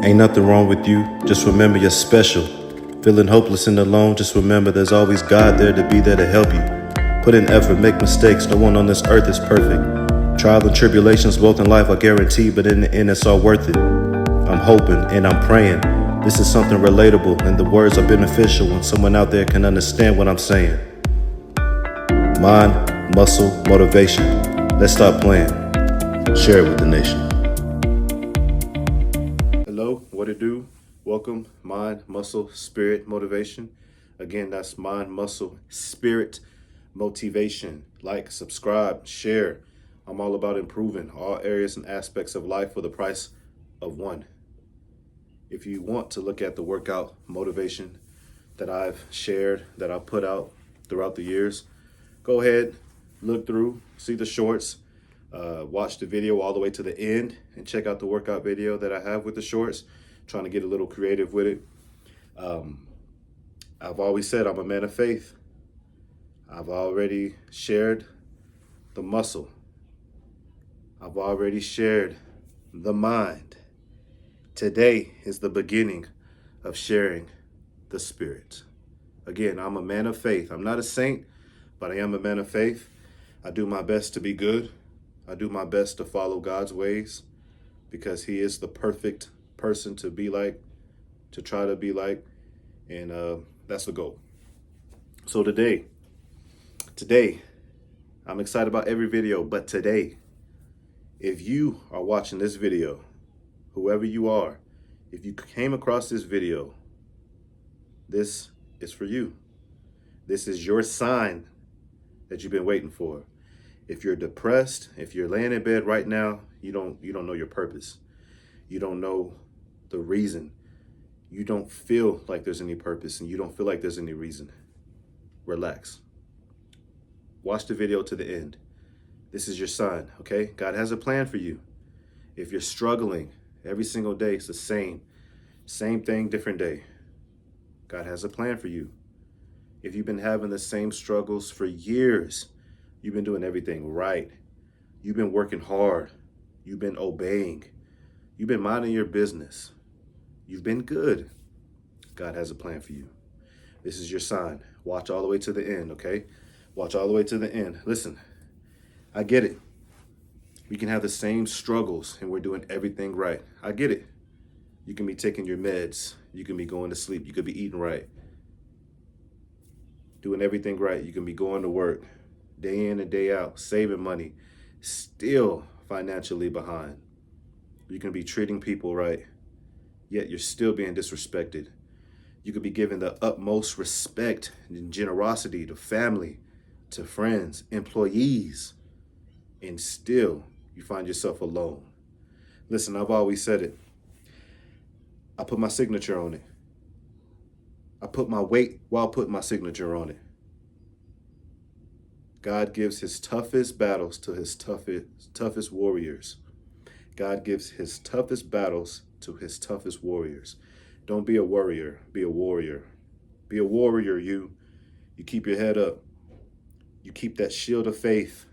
Ain't nothing wrong with you, just remember you're special. Feeling hopeless and alone, just remember there's always God there to be there to help you. Put in effort, make mistakes, no one on this earth is perfect. Trials and tribulations both in life are guaranteed, but in the end it's all worth it. I'm hoping and I'm praying. This is something relatable and the words are beneficial when someone out there can understand what I'm saying. Mind, muscle, motivation. Let's stop playing. Share it with the nation. Hello, what it do? Welcome, mind, muscle, spirit, motivation. Again, that's mind, muscle, spirit, motivation. Like, subscribe, share. I'm all about improving all areas and aspects of life for the price of one. If you want to look at the workout motivation that I've shared, that I've put out throughout the years, go ahead, look through, see the shorts, watch the video all the way to the end, and check out the workout video that I have with the shorts. Trying to get a little creative with it. I've always said I'm a man of faith. I've already shared the muscle. I've already shared the mind. Today is the beginning of sharing the spirit. Again, I'm a man of faith. I'm not a saint, but I am a man of faith. I do my best to be good. I do my best to follow God's ways because He is the perfect person to be like, to try to be like, and that's the goal. So today, I'm excited about every video, but today, if you are watching this video, whoever you are, if you came across this video, this is for you. This is your sign that you've been waiting for. If you're depressed, if you're laying in bed right now, you don't know your purpose. You don't know the reason. You don't feel like there's any purpose and you don't feel like there's any reason. Relax. Watch the video to the end. This is your sign, okay? God has a plan for you. If you're struggling every single day, it's the same thing, different day. God has a plan for you. If you've been having the same struggles for years, you've been doing everything right. You've been working hard. You've been obeying. You've been minding your business. You've been good. God has a plan for you. This is your sign. Watch all the way to the end, okay? Watch all the way to the end. Listen, I get it. We can have the same struggles and we're doing everything right. I get it. You can be taking your meds. You can be going to sleep. You could be eating right. Doing everything right. You can be going to work day in and day out, saving money, still financially behind. You can be treating people right, yet you're still being disrespected. You could be giving the utmost respect and generosity to family, to friends, employees, and still you find yourself alone. Listen, I've always said it. I put my signature on it. I put my weight while putting my signature on it. God gives His toughest battles to His toughest warriors. God gives His toughest battles to His toughest warriors. Don't be a worrier, be a warrior. Be a warrior, you. You keep your head up. You keep that shield of faith,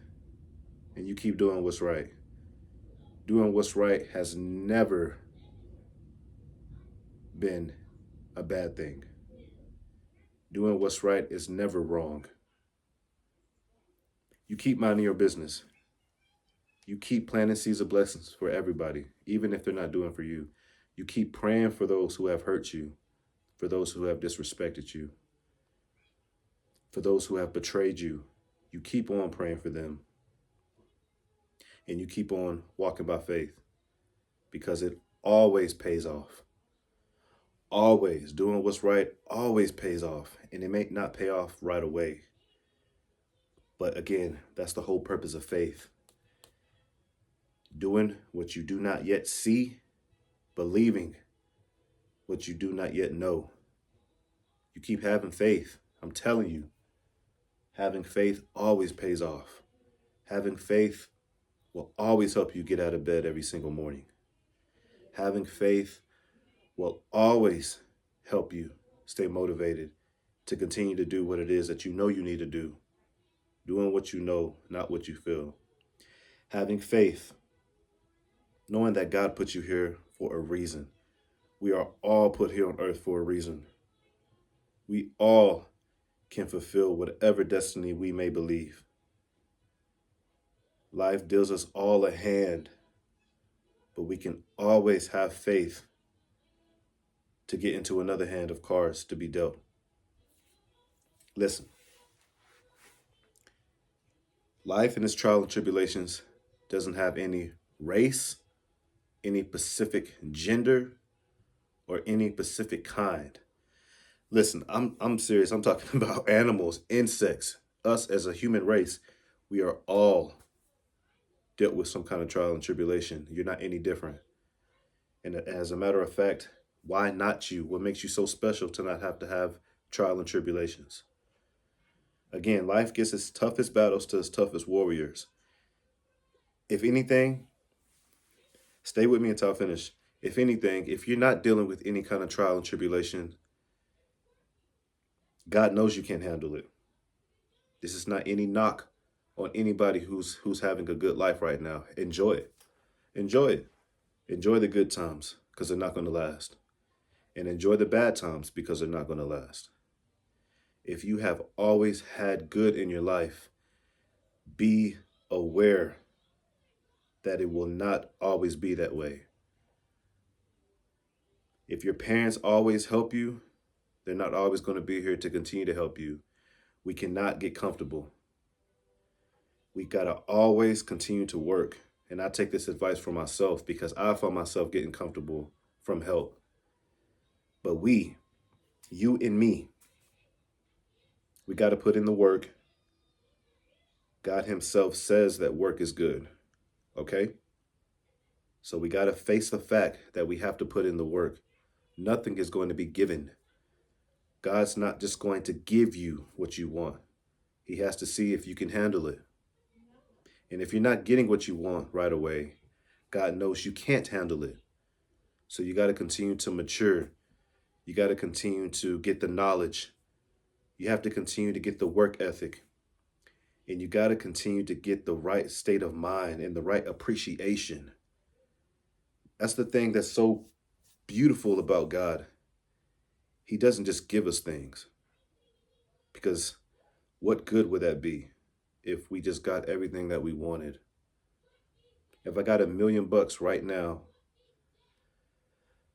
and you keep doing what's right. Doing what's right has never been a bad thing. Doing what's right is never wrong. You keep minding your business. You keep planting seeds of blessings for everybody, even if they're not doing for you. You keep praying for those who have hurt you, for those who have disrespected you, for those who have betrayed you. You keep on praying for them. And you keep on walking by faith because it always pays off. Always doing what's right always pays off. And it may not pay off right away. But again, that's the whole purpose of faith. Doing what you do not yet see, believing what you do not yet know. You keep having faith. I'm telling you, having faith always pays off. Having faith will always help you get out of bed every single morning. Having faith will always help you stay motivated to continue to do what it is that you know you need to do. Doing what you know, not what you feel. Having faith, knowing that God put you here for a reason. We are all put here on earth for a reason. We all can fulfill whatever destiny we may believe. Life deals us all a hand, but we can always have faith to get into another hand of cards to be dealt. Listen, life in its trials and tribulations doesn't have any race, any specific gender, or any specific kind. Listen, I'm serious. I'm talking about animals, insects, us as a human race. We are all dealt with some kind of trial and tribulation. You're not any different. And as a matter of fact, why not you? What makes you so special to not have to have trial and tribulations? Again, life gets its toughest battles to its toughest warriors. If anything, stay with me until I finish. If anything, if you're not dealing with any kind of trial and tribulation, God knows you can't handle it. This is not any knock on anybody who's having a good life right now. Enjoy it. Enjoy it. Enjoy the good times because they're not going to last. And enjoy the bad times because they're not going to last. If you have always had good in your life, be aware that it will not always be that way. If your parents always help you, they're not always going to be here to continue to help you. We cannot get comfortable. We got to always continue to work. And I take this advice for myself because I found myself getting comfortable from help. But we, you and me, we got to put in the work. God himself says that work is good. Okay? So we got to face the fact that we have to put in the work. Nothing is going to be given. God's not just going to give you what you want. He has to see if you can handle it. And if you're not getting what you want right away, God knows you can't handle it. So you got to continue to mature. You got to continue to get the knowledge. You have to continue to get the work ethic. And you got to continue to get the right state of mind and the right appreciation. That's the thing that's so beautiful about God. He doesn't just give us things. Because what good would that be if we just got everything that we wanted? If I got $1 million right now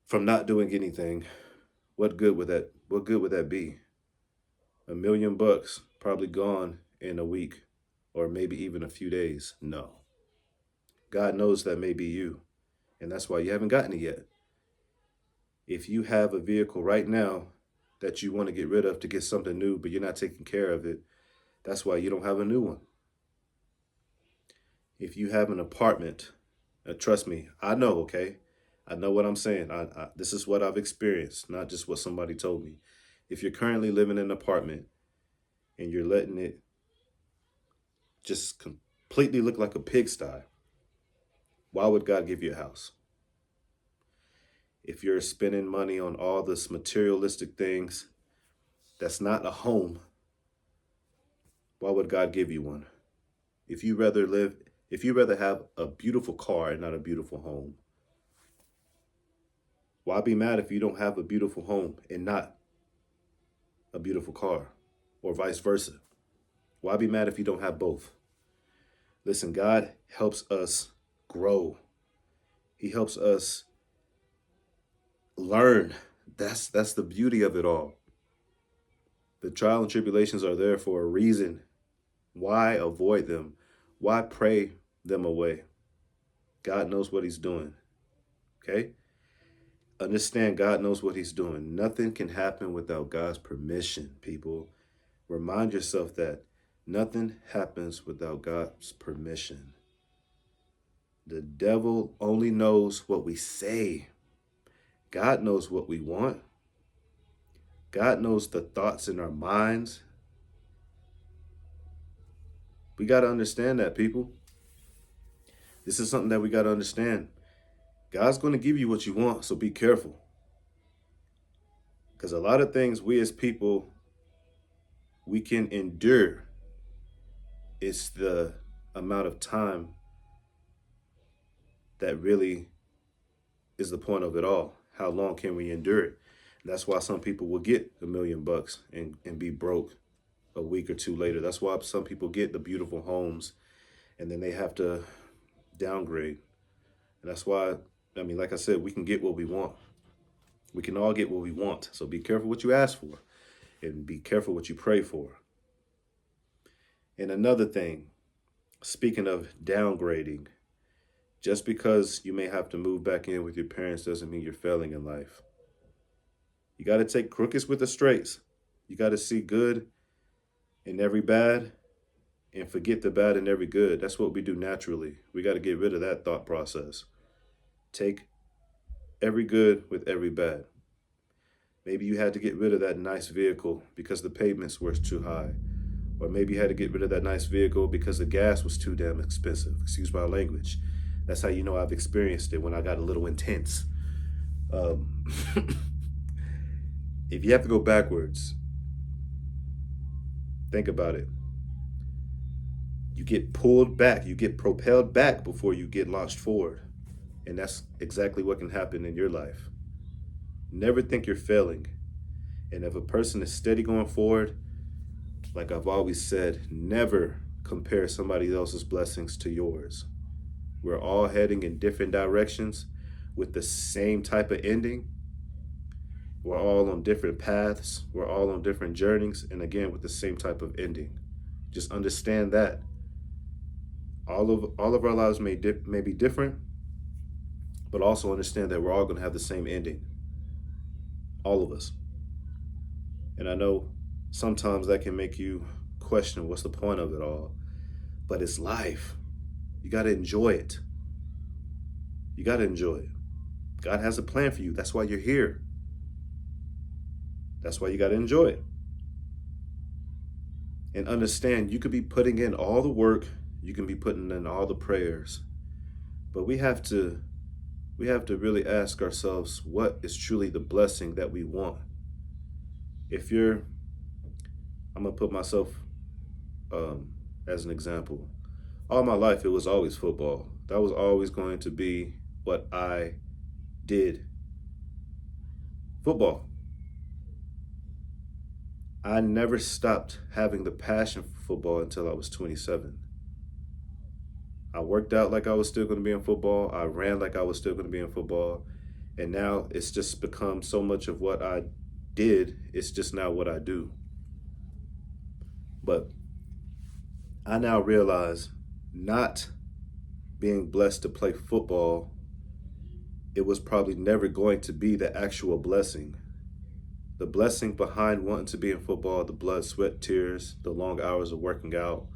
from not doing anything, what good would that be? $1 million probably gone in a week or maybe even a few days. No. God knows that may be you, and that's why you haven't gotten it yet. If you have a vehicle right now that you want to get rid of to get something new, but you're not taking care of it, that's why you don't have a new one. If you have an apartment, trust me, I know, okay? I know what I'm saying. This is what I've experienced, not just what somebody told me. If you're currently living in an apartment and you're letting it just completely look like a pigsty, why would God give you a house? If you're spending money on all this materialistic things, that's not a home. Why would God give you one? If you rather have a beautiful car and not a beautiful home, why be mad if you don't have a beautiful home and not a beautiful car, or vice versa? Why be mad if you don't have both? Listen, God helps us grow. He helps us learn. That's the beauty of it all. The trial and tribulations are there for a reason. Why avoid them? Why pray them away? God knows what he's doing. Okay? Understand God knows what he's doing. Nothing can happen without God's permission, people. Remind yourself that nothing happens without God's permission. The devil only knows what we say. God knows what we want. God knows the thoughts in our minds. We got to understand that, people. This is something that we got to understand. God's going to give you what you want, so be careful. Because a lot of things we as people, we can endure. It's the amount of time that really is the point of it all. how long can we endure it? And that's why some people will get $1 million and be broke a week or two later. That's why some people get the beautiful homes and then they have to downgrade. And that's why, I mean, like I said, we can get what we want. We can all get what we want. So be careful what you ask for and be careful what you pray for. And another thing, speaking of downgrading, just because you may have to move back in with your parents doesn't mean you're failing in life. You got to take crookeds with the straights. You got to see good in every bad and forget the bad in every good. That's what we do naturally. We got to get rid of that thought process. Take every good with every bad. Maybe you had to get rid of that nice vehicle because the payments were too high. Or maybe you had to get rid of that nice vehicle because the gas was too damn expensive. Excuse my language. That's how you know I've experienced it when I got a little intense. If you have to go backwards, think about it. You get pulled back, you get propelled back before you get launched forward. And that's exactly what can happen in your life. Never think you're failing. And if a person is steady going forward, like I've always said, never compare somebody else's blessings to yours. We're all heading in different directions with the same type of ending. We're all on different paths. We're all on different journeys. And again, with the same type of ending. Just understand that. All of our lives may be different, but also understand that we're all going to have the same ending. All of us. And I know sometimes that can make you question what's the point of it all. But it's life. You got to enjoy it. You got to enjoy it. God has a plan for you. That's why you're here. That's why you got to enjoy it. And understand you could be putting in all the work. You can be putting in all the prayers. But we have to really ask ourselves, what is truly the blessing that we want? I'm going to put myself as an example. All my life, it was always football. That was always going to be what I did. Football. I never stopped having the passion for football until I was 27. I worked out like I was still going to be in football. I ran like I was still going to be in football. And now it's just become so much of what I did. It's just now what I do. But I now realize not being blessed to play football, it was probably never going to be the actual blessing. The blessing behind wanting to be in football, the blood, sweat, tears, the long hours of working out,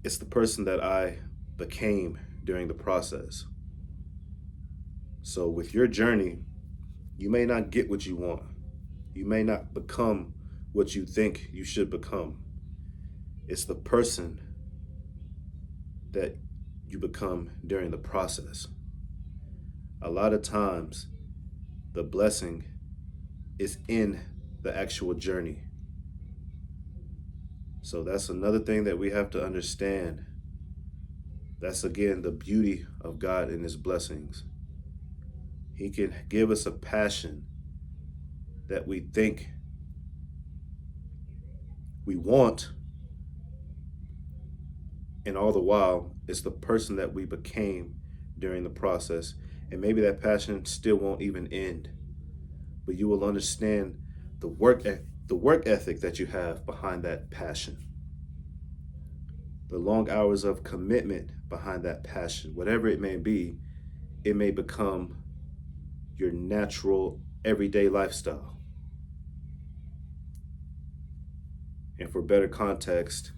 it's the person that I became during the process. So with your journey, you may not get what you want. You may not become what you think you should become. It's the person that you become during the process. A lot of times, the blessing is in the actual journey. So that's another thing that we have to understand. That's again the beauty of God and His blessings. He can give us a passion that we think we want, and all the while, it's the person that we became during the process. And maybe that passion still won't even end, but you will understand the work ethic that you have behind that passion, the long hours of commitment behind that passion. Whatever it may be, it may become your natural everyday lifestyle. And for better context,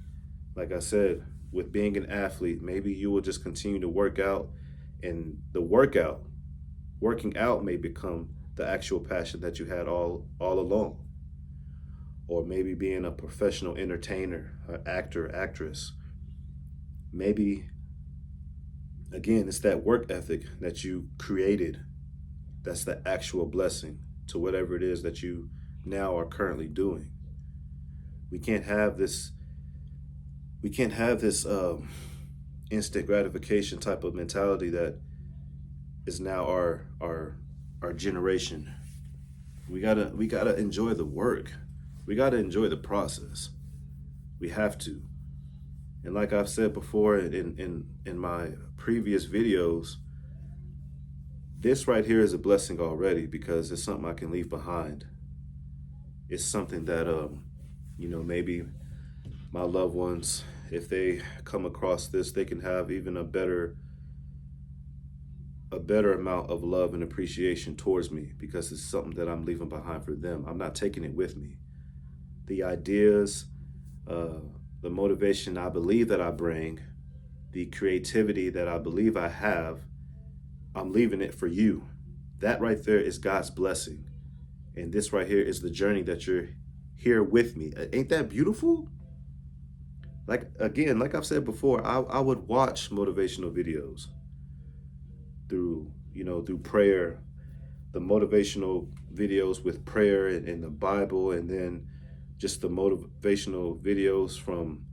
like I said, with being an athlete, maybe you will just continue to work out, and the working out may become the actual passion that you had all along. Or maybe being a professional entertainer, an actor, actress. Maybe, again, it's that work ethic that you created. That's the actual blessing to whatever it is that you now are currently doing. We can't have this instant gratification type of mentality that is now our our generation. We gotta enjoy the work. We gotta enjoy the process. We have to. And like I've said before in my previous videos, this right here is a blessing already because it's something I can leave behind. It's something that maybe my loved ones, if they come across this, they can have even a better amount of love and appreciation towards me because it's something that I'm leaving behind for them. I'm not taking it with me. The ideas, the motivation I believe that I bring, the creativity that I believe I have, I'm leaving it for you. That right there is God's blessing. And this right here is the journey that you're here with me. Ain't that beautiful? Like, again, like I've said before, I would watch motivational videos through prayer, the motivational videos with prayer and the Bible, and then just the motivational videos from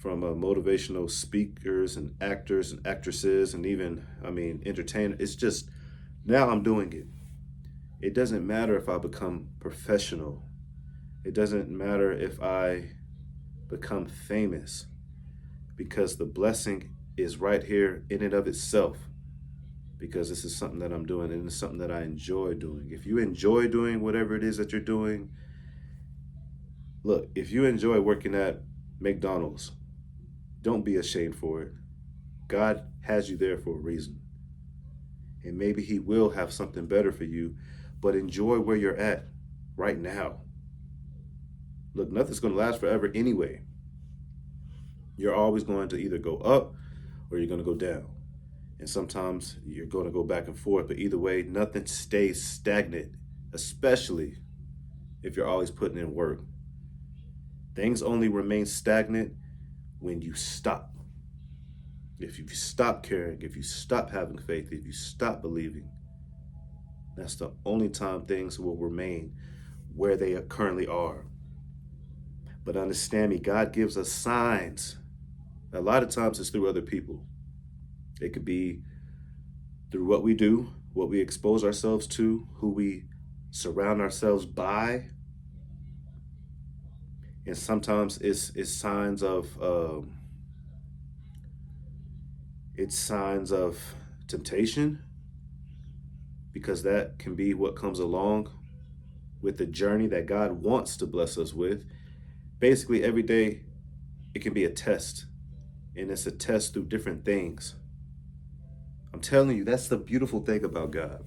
motivational speakers and actors and actresses and even, entertainers. It's just, now I'm doing it. It doesn't matter if I become professional. It doesn't matter if I become famous, because the blessing is right here in and of itself, because this is something that I'm doing and it's something that I enjoy doing. If you enjoy doing whatever it is that you're doing, look, if you enjoy working at McDonald's, don't be ashamed for it. God has you there for a reason. And maybe he will have something better for you, but enjoy where you're at right now. Look, nothing's going to last forever anyway. You're always going to either go up or you're going to go down. And sometimes you're going to go back and forth, but either way, nothing stays stagnant, especially if you're always putting in work. Things only remain stagnant when you stop. If you stop caring, if you stop having faith, if you stop believing, that's the only time things will remain where they currently are. But understand me, God gives us signs. A lot of times it's through other people. It could be through what we do, what we expose ourselves to, who we surround ourselves by. And sometimes it's signs of temptation, because that can be what comes along with the journey that God wants to bless us with. Basically, every day it can be a test, and it's a test through different things. I'm telling you, that's the beautiful thing about God.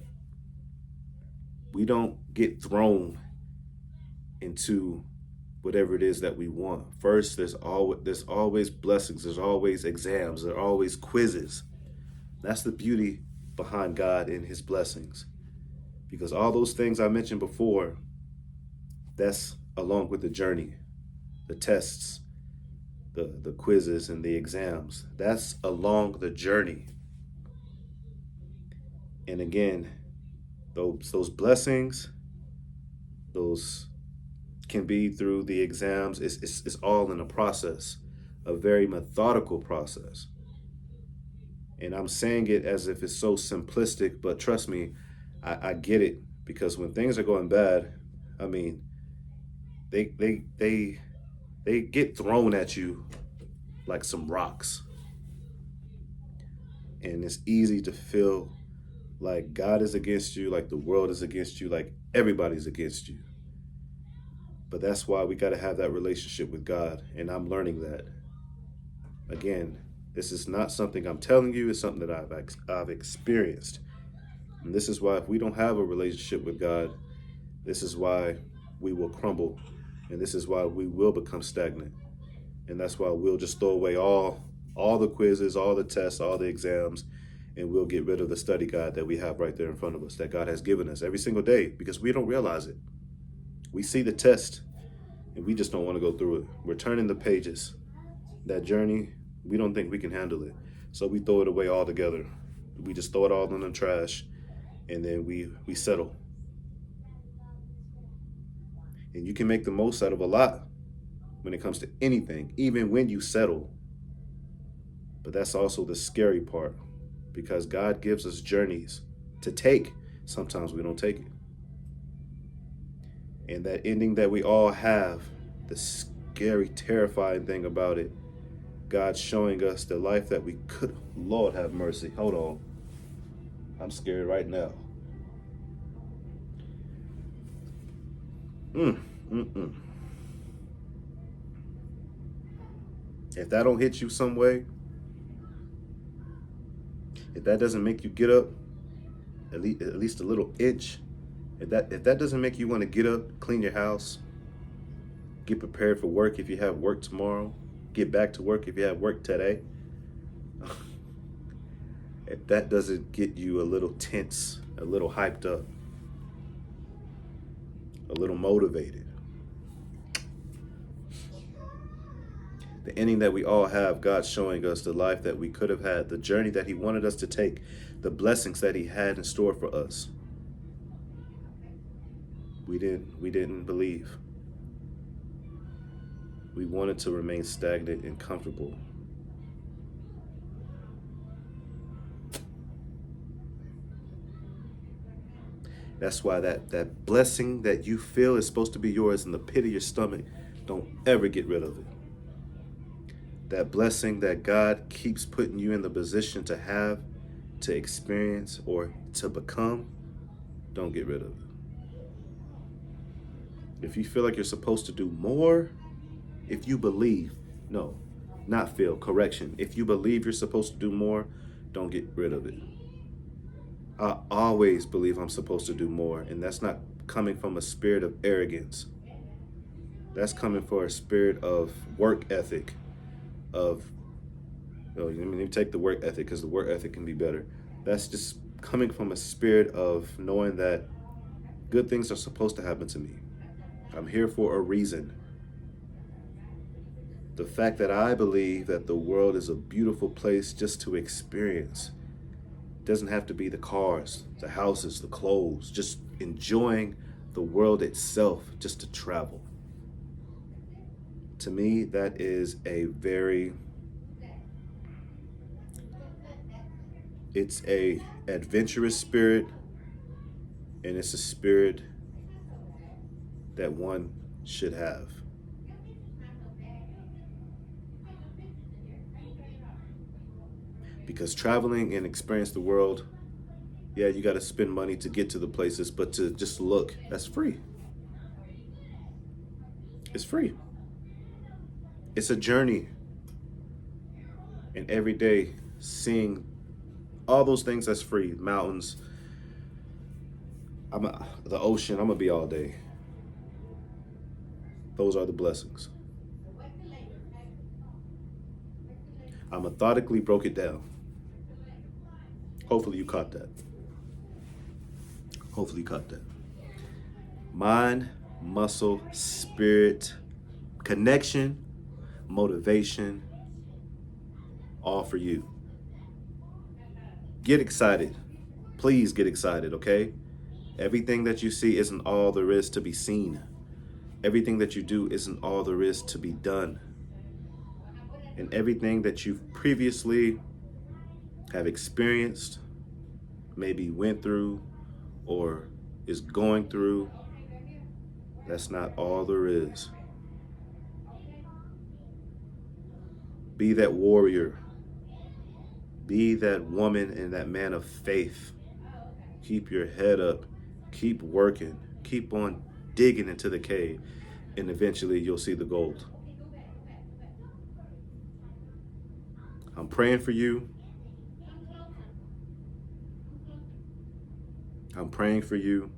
We don't get thrown into whatever it is that we want. First, there's always blessings, there's always exams, there are always quizzes. That's the beauty behind God and his blessings. Because all those things I mentioned before, that's along with the journey, the tests, the quizzes and the exams. That's along the journey. And again, those blessings, those can be through the exams. It's all in a process, a very methodical process. And I'm saying it as if it's so simplistic, but trust me, I get it, because when things are going bad, they get thrown at you like some rocks. And it's easy to feel like God is against you, like the world is against you, like everybody's against you. But that's why we got to have that relationship with God. And I'm learning that. Again, this is not something I'm telling you. It's something that I've experienced. And this is why if we don't have a relationship with God, this is why we will crumble. And this is why we will become stagnant. And that's why we'll just throw away all the quizzes, all the tests, all the exams, and we'll get rid of the study guide that we have right there in front of us, that God has given us every single day, because we don't realize it. We see the test and we just don't want to go through it. We're turning the pages. That journey, we don't think we can handle it. So we throw it away altogether. We just throw it all in the trash, and then we settle. And you can make the most out of a lot when it comes to anything, even when you settle. But that's also the scary part, because God gives us journeys to take. Sometimes we don't take it. And that ending that we all have, the scary, terrifying thing about it, God's showing us the life that we could. Lord have mercy. Hold on. I'm scared right now. Mm, mm, mm. If that don't hit you some way, if that doesn't make you get up at least a little inch, if that doesn't make you want to get up, clean your house, get prepared for work if you have work tomorrow, get back to work if you have work today, if that doesn't get you a little tense, a little hyped up, a little motivated, the ending that we all have, God's showing us the life that we could have had, the journey that He wanted us to take, the blessings that He had in store for us. We didn't believe. We wanted to remain stagnant and comfortable. That's why that blessing that you feel is supposed to be yours in the pit of your stomach, don't ever get rid of it. That blessing that God keeps putting you in the position to have, to experience, or to become, don't get rid of it. If you feel like you're supposed to do more, if you believe, no, not feel, correction. If you believe you're supposed to do more, don't get rid of it. I always believe I'm supposed to do more, and that's not coming from a spirit of arrogance. That's coming from a spirit of work ethic, of, let me take the work ethic because the work ethic can be better. That's just coming from a spirit of knowing that good things are supposed to happen to me. I'm here for a reason. The fact that I believe that the world is a beautiful place just to experience. It doesn't have to be the cars, the houses, the clothes, just enjoying the world itself, just to travel. To me, that is it's a adventurous spirit, and it's a spirit that one should have. Because traveling and experience the world, yeah, you got to spend money to get to the places, but to just look, that's free. It's free. It's a journey. And every day, seeing all those things that's free, mountains, the ocean, I'm going to be all day. Those are the blessings. I methodically broke it down. Hopefully you caught that. Hopefully you caught that. Mind, muscle, spirit, connection, motivation, all for you. Get excited. Please get excited, okay? Everything that you see isn't all there is to be seen. Everything that you do isn't all there is to be done. And everything that you've previously have experienced, maybe went through, or is going through, that's not all there is. Be that warrior. Be that woman and that man of faith. Keep your head up. Keep working. Keep on digging into the cave, and eventually you'll see the gold. I'm praying for you. I'm praying for you.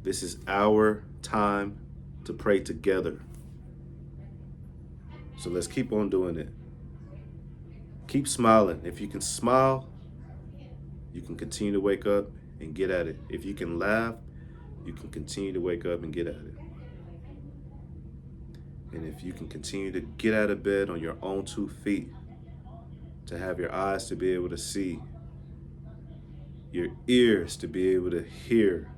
This is our time to pray together. So let's keep on doing it. Keep smiling. If you can smile, you can continue to wake up and get at it. If you can laugh, you can continue to wake up and get at it. And if you can continue to get out of bed on your own 2 feet, to have your eyes to be able to see, your ears to be able to hear,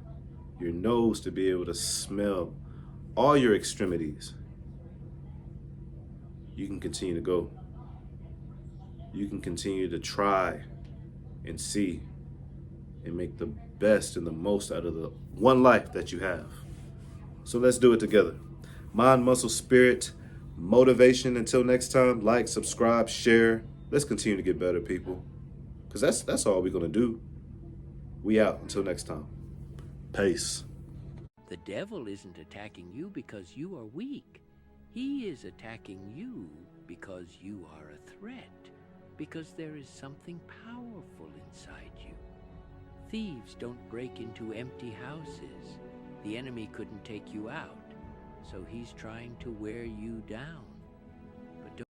your nose to be able to smell, all your extremities, you can continue to go. You can continue to try and see and make the best and the most out of the one life that you have. So let's do it together. Mind, muscle, spirit, motivation. Until next time, like, subscribe, share. Let's continue to get better, people. Because that's all we're going to do. We out. Until next time. Peace. The devil isn't attacking you because you are weak. He is attacking you because you are a threat, because there is something powerful inside you. Thieves don't break into empty houses. The enemy couldn't take you out, so he's trying to wear you down.